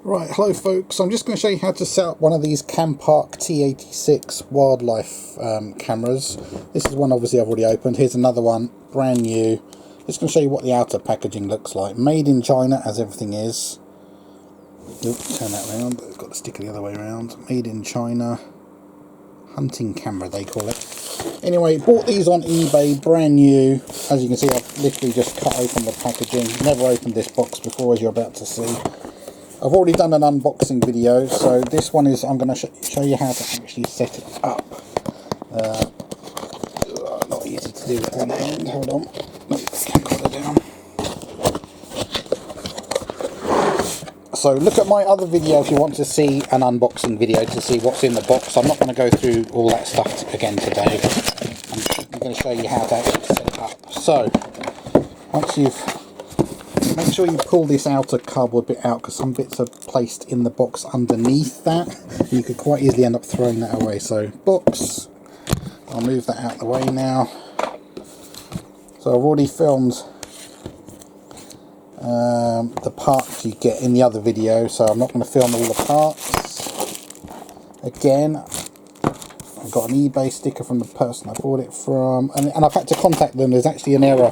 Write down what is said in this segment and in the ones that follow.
Right, hello folks, I'm just going to show you how to set up one of these CamPark T86 wildlife cameras. This is one obviously I've already opened. Here's another one, brand new. Just going to show you what the outer packaging looks like. Made in China, as everything is. Oops, turn that around, it's got the sticker the other way around. Made in China. Hunting camera they call it. Anyway, bought these on eBay, brand new. As you can see, I've literally just cut open the packaging. Never opened this box before, as you're about to see. I've already done an unboxing video, so this one is I'm going to show you how to actually set it up. Not easy to do with one hand. Hold on, move the camcorder down. So look at my other video if you want to see an unboxing video to see what's in the box. I'm not going to go through all that stuff again today. I'm going to show you how to actually set it up. So once make sure you pull this outer cardboard bit out, because some bits are placed in the box underneath that. You could quite easily end up throwing that away. So box, I'll move that out of the way now. So I've already filmed the parts you get in the other video, so I'm not going to film all the parts. Again, I've got an eBay sticker from the person I bought it from, and I've had to contact them. There's actually an error.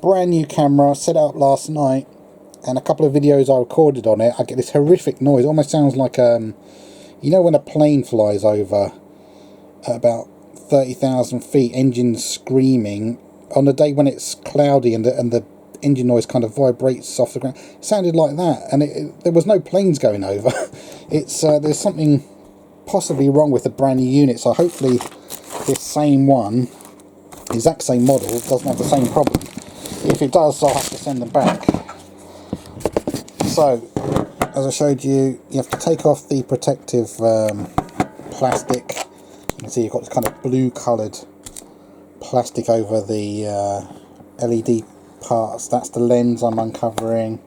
Brand new camera, set up last night, and a couple of videos I recorded on it, I get this horrific noise. It almost sounds like you know when a plane flies over at about 30,000 feet, engine screaming on a day when it's cloudy and the engine noise kind of vibrates off the ground. It sounded like that, and there was no planes going over. There's something possibly wrong with the brand new unit, so hopefully this same one, exact same model, doesn't have the same problem. If it does, I'll have to send them back. So, as I showed you, you have to take off the protective plastic. You can see you've got this kind of blue coloured plastic over the LED parts. That's the lens I'm uncovering.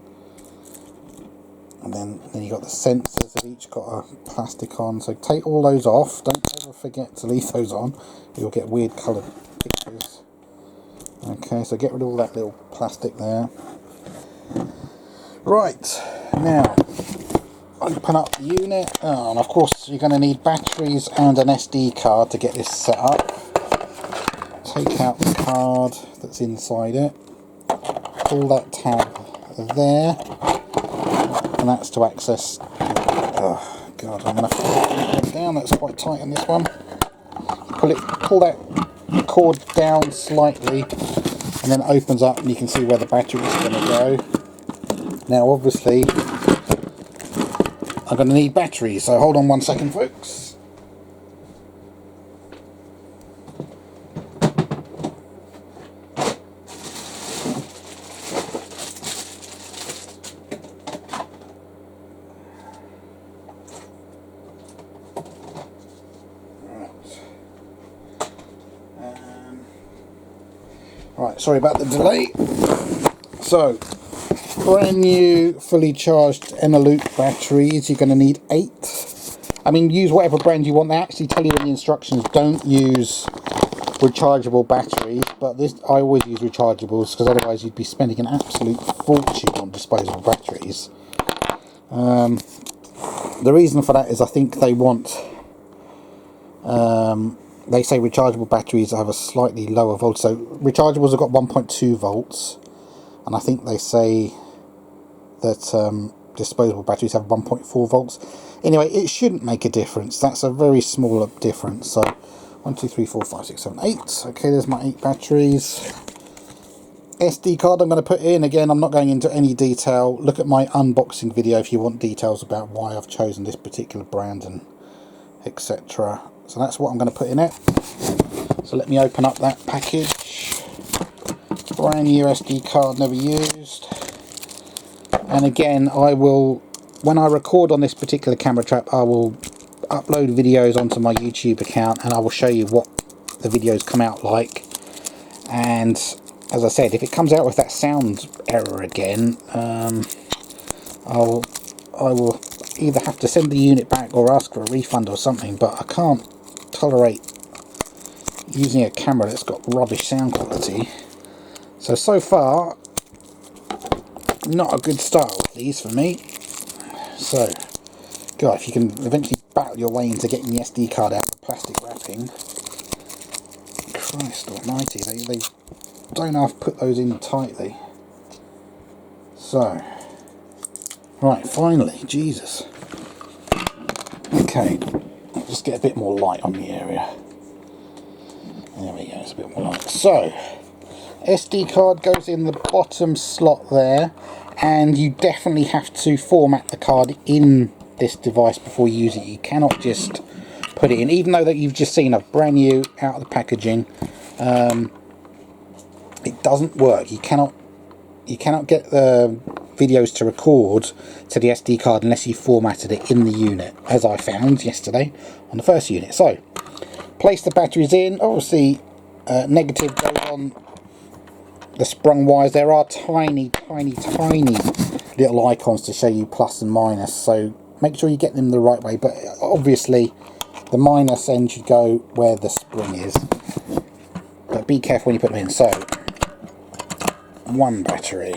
And then you've got the sensors, they've each got a plastic on. So take all those off. Don't ever forget to leave those on. You'll get weird coloured pictures. Okay, so get rid of all that little plastic there. Right, now open up the unit, and of course you're going to need batteries and an SD card to get this set up. Take out the card that's inside it, pull that tab there, and that's to access. Oh god, I'm going to pull it down. That's quite tight on this one. Pull that cord down slightly, and then it opens up and you can see where the battery is going to go. Now obviously I'm going to need batteries, so hold on one second folks. Right, sorry about the delay. So, brand new, fully charged Eneloop batteries. You're going to need 8. I mean, use whatever brand you want. They actually tell you in the instructions, don't use rechargeable batteries. But I always use rechargeables, because otherwise you'd be spending an absolute fortune on disposable batteries. The reason for that is I think they want... they say rechargeable batteries have a slightly lower voltage. So rechargeables have got 1.2 volts, and I think they say that disposable batteries have 1.4 volts. Anyway, it shouldn't make a difference. That's a very small difference. So 1, 2, 3, 4, 5, 6, 7, 8. Okay, there's my 8 batteries. SD card I'm going to put in. Again, I'm not going into any detail. Look at my unboxing video if you want details about why I've chosen this particular brand and etc. So that's what I'm going to put in it. So let me open up that package. Brand new SD card, never used. And again, I will, when I record on this particular camera trap, I will upload videos onto my YouTube account, and I will show you what the videos come out like. And as I said, if it comes out with that sound error again, I will either have to send the unit back or ask for a refund or something. But I can't tolerate using a camera that's got rubbish sound quality. So far, not a good start with these for me. So, God, if you can eventually battle your way into getting the SD card out of the plastic wrapping. Christ almighty, they don't have to put those in tightly. So, right, finally, Jesus. Okay, let's just get a bit more light on the area. There we go, it's a bit more light. So, SD card goes in the bottom slot there, and you definitely have to format the card in this device before you use it. You cannot just put it in, even though that you've just seen a brand new out of the packaging. It doesn't work. You cannot get the videos to record to the SD card unless you formatted it in the unit, as I found yesterday on the first unit. So, place the batteries in. Obviously, negative goes on the sprung wires. There are tiny little icons to show you plus and minus, so make sure you get them the right way, but obviously the minus end should go where the spring is, but be careful when you put them in. So, one battery,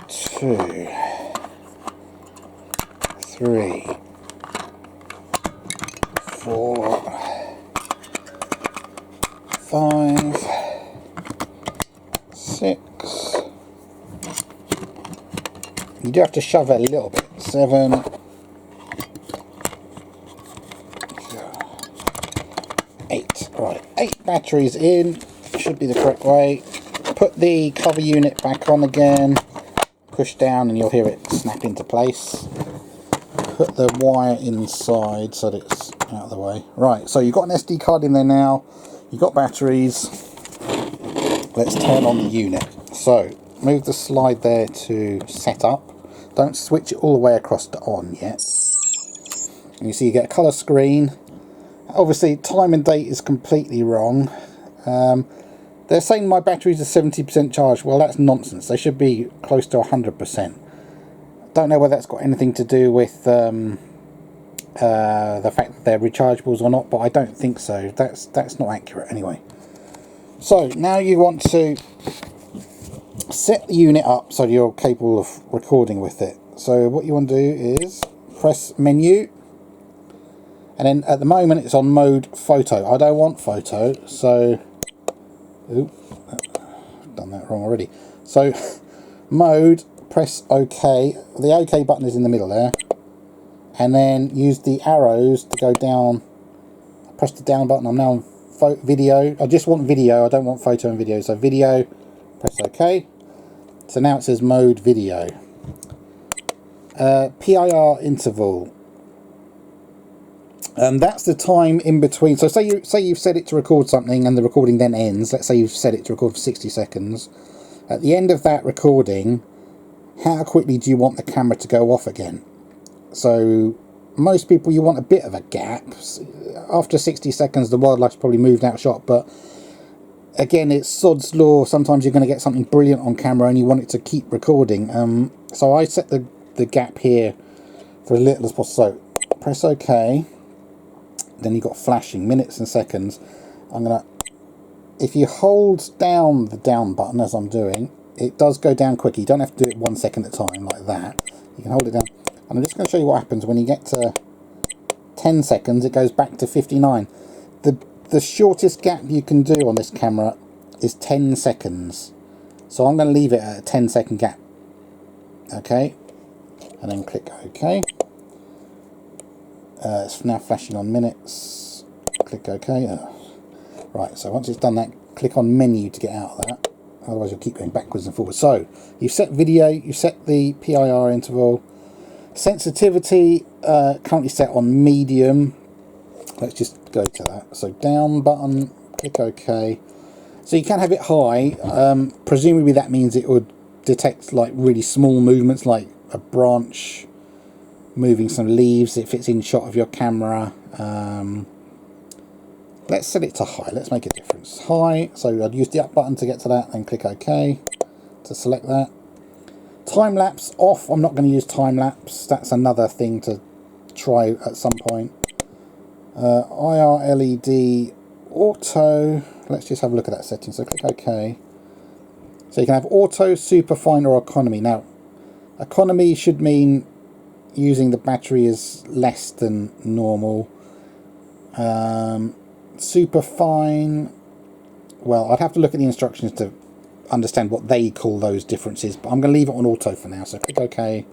2, 3, 4, 5, 6. You do have to shove it a little bit. 7, 8. Right, 8 batteries in. Should be the correct way. Put the cover unit back on again. Push down and you'll hear it snap into place. Put the wire inside so that it's out of the way. Right, so you've got an SD card in there now. You've got batteries. Let's turn on the unit. So, move the slide there to set up. Don't switch it all the way across to on yet. And you see you get a colour screen. Obviously, time and date is completely wrong. They're saying my batteries are 70% charged. Well, that's nonsense. They should be close to 100%. Don't know whether that's got anything to do with the fact that they're rechargeables or not, but I don't think so. That's not accurate anyway. So now you want to set the unit up so you're capable of recording with it. So what you want to do is press menu, and then at the moment it's on mode photo. I don't want photo, so ooh, I've done that wrong already. So mode, press OK. The OK button is in the middle there, and then use the arrows to go down. Press the down button. I'm now on video. I just want video, I don't want photo and video. So video, press OK. So now it says mode video. PIR interval. That's the time in between. So say you've set it to record something and the recording then ends. Let's say you've set it to record for 60 seconds. At the end of that recording, how quickly do you want the camera to go off again? So most people, you want a bit of a gap. After 60 seconds the wildlife's probably moved out of shot, but again, it's sod's law. Sometimes you're going to get something brilliant on camera and you want it to keep recording. So I set the gap here for as little as possible. So press OK. Then you've got flashing minutes and seconds. If you hold down the down button as I'm doing, it does go down quicker. You don't have to do it 1 second at a time like that. You can hold it down. And I'm just going to show you what happens when you get to 10 seconds. It goes back to 59. The shortest gap you can do on this camera is 10 seconds. So I'm going to leave it at a 10-second gap. Okay. And then click OK. It's now flashing on minutes. Click OK. Right, so once it's done that, click on menu to get out of that. Otherwise you'll keep going backwards and forwards. So, you've set video, you've set the PIR interval. Sensitivity, currently set on medium. Let's just go to that. So down button, click OK. So you can have it high. Presumably that means it would detect like really small movements, like a branch moving some leaves if it's in shot of your camera. Let's set it to high. Let's make a difference. High. So I'd use the up button to get to that, then click OK to select that. Time lapse off. I'm not going to use time lapse. That's another thing to try at some point. IR LED auto. Let's just have a look at that setting. So click OK. So you can have auto, super fine, or economy. Now, Economy should mean using the battery is less than normal. Super fine, well, I'd have to look at the instructions to understand what they call those differences, but I'm going to leave it on auto for now. So click OK,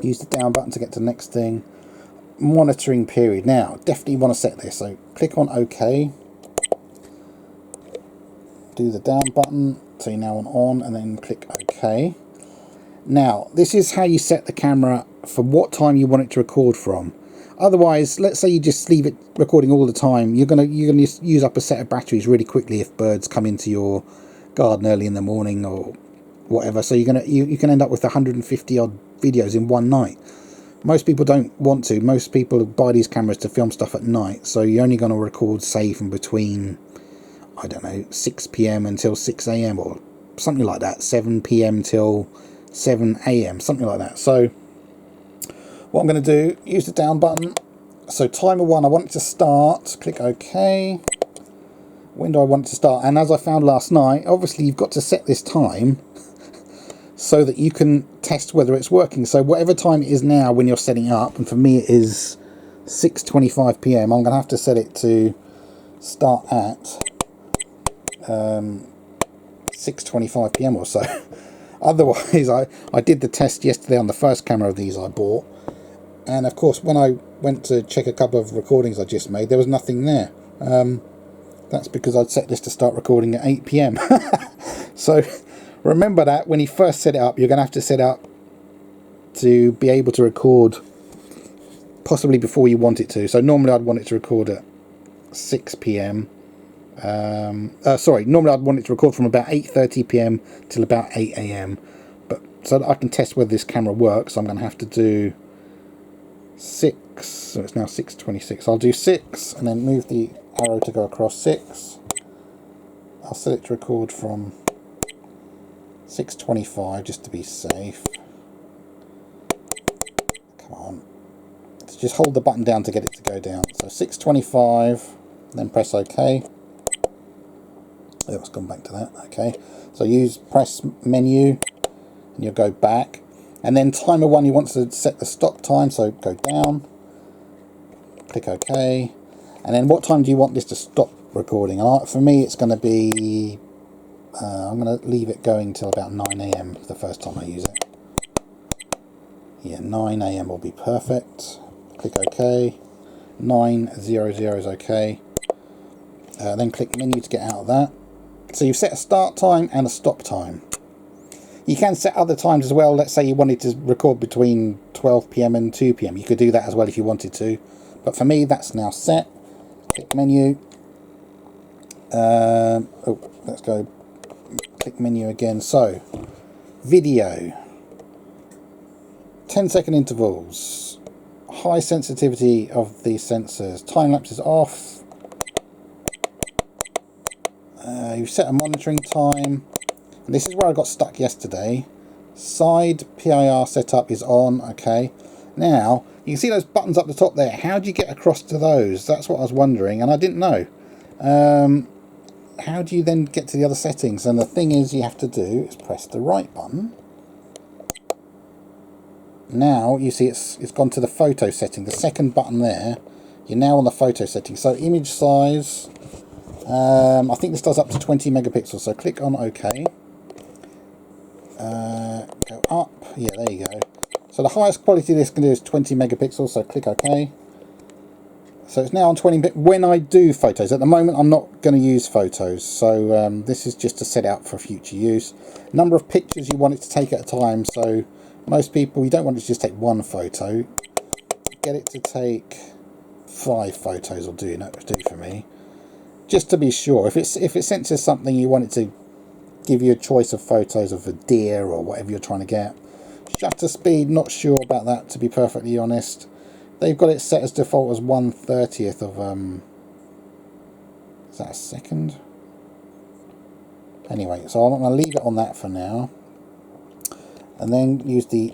use the down button to get to the next thing. Monitoring period, now definitely want to set this, so click on OK, do the down button, so you're now on, and then click OK. Now this is how you set the camera for what time you want it to record from. Otherwise, let's say you just leave it recording all the time, you're gonna use up a set of batteries really quickly if birds come into your garden early in the morning or whatever. So you can end up with 150 odd videos in one night. Most people don't want to. Most people buy these cameras to film stuff at night, so you're only going to record, say, from between, I don't know, 6 PM until 6 AM or something like that, 7 PM till 7 AM, something like that. So what I'm going to do, use the down button. So timer 1, I want it to start. Click OK. When do I want it to start? And as I found last night, obviously you've got to set this time so that you can test whether it's working. So whatever time it is now when you're setting up, and for me it is 6:25 PM, I'm going to have to set it to start at 6:25 PM or so. Otherwise, I did the test yesterday on the first camera of these I bought, and of course when I went to check a couple of recordings I just made, there was nothing there. That's because I'd set this to start recording at 8 PM. So remember that when you first set it up, you're going to have to set up to be able to record possibly before you want it to. So normally I'd want it to record at 6 PM. Normally I'd want it to record from about 8:30 PM till about 8 AM. But so that I can test whether this camera works, I'm going to have to do 6. So it's now 6:26. I'll do 6 and then move the arrow to go across 6. I'll set it to record from 6:25 just to be safe. Come on. So just hold the button down to get it to go down. So 6:25, then press OK. Oh, it's gone back to that. OK. So press menu and you'll go back. And then timer 1, you want to set the stop time, so go down. Click OK. And then what time do you want this to stop recording? For me it's going to be I'm going to leave it going till about 9 AM the first time I use it. Yeah, 9 AM will be perfect. Click OK. 9:00 is OK. Then click menu to get out of that. So you've set a start time and a stop time. You can set other times as well. Let's say you wanted to record between 12 PM and 2 PM. You could do that as well if you wanted to. But for me, that's now set. Click menu. Let's go. Click menu again. So, video. 10-second intervals. High sensitivity of the sensors. Time lapse is off. You've set a monitoring time. And this is where I got stuck yesterday. Side PIR setup is on. Okay. Now, you can see those buttons up the top there. How do you get across to those? That's what I was wondering, and I didn't know. How do you then get to the other settings? And the thing is you have to do is press the right button. Now you see it's gone to the photo setting, the second button there. You're now on the photo setting. So image size, I think this does up to 20 megapixels, so click on OK. Go up, yeah, there you go. So the highest quality this can do is 20 megapixels, so click OK. So it's now on 20 when I do photos. At the moment I'm not going to use photos, so this is just to set out for future use. Number of pictures you want it to take at a time, so most people, you don't want it to just take one photo. Get it to take 5 photos will do for me. Just to be sure, if it senses something you want it to give you a choice of photos of a deer or whatever you're trying to get. Shutter speed, not sure about that to be perfectly honest. They've got it set as default as 1/30th of is that a second? Anyway, so I'm going to leave it on that for now. And then use the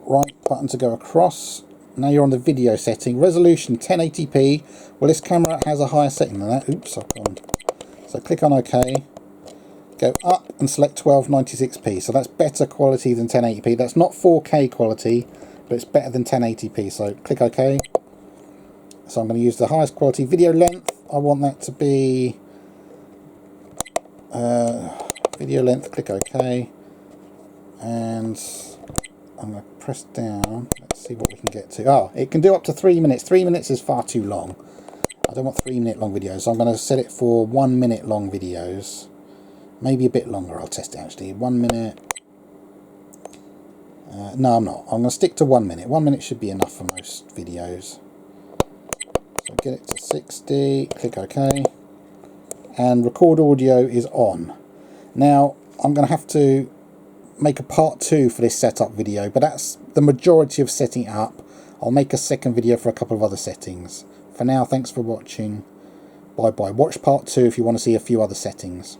right button to go across. Now you're on the video setting. Resolution 1080p. Well, this camera has a higher setting than that. Oops, I've gone. So click on OK. Go up and select 1296p. So that's better quality than 1080p. That's not 4K quality, but it's better than 1080p. So click OK. So I'm going to use the highest quality video length. I want that to be video length. Click OK. And I'm going to press down. Let's see what we can get to. Oh, it can do up to 3 minutes. 3 minutes is far too long. I don't want 3 minute long videos. So I'm going to set it for 1 minute long videos. Maybe a bit longer. I'll test it actually. 1 minute. No, I'm not. I'm going to stick to 1 minute. 1 minute should be enough for most videos. So get it to 60. Click OK. And record audio is on. Now, I'm going to have to make a part 2 for this setup video, but that's the majority of setting it up. I'll make a second video for a couple of other settings. For now, thanks for watching. Bye bye. Watch part 2 if you want to see a few other settings.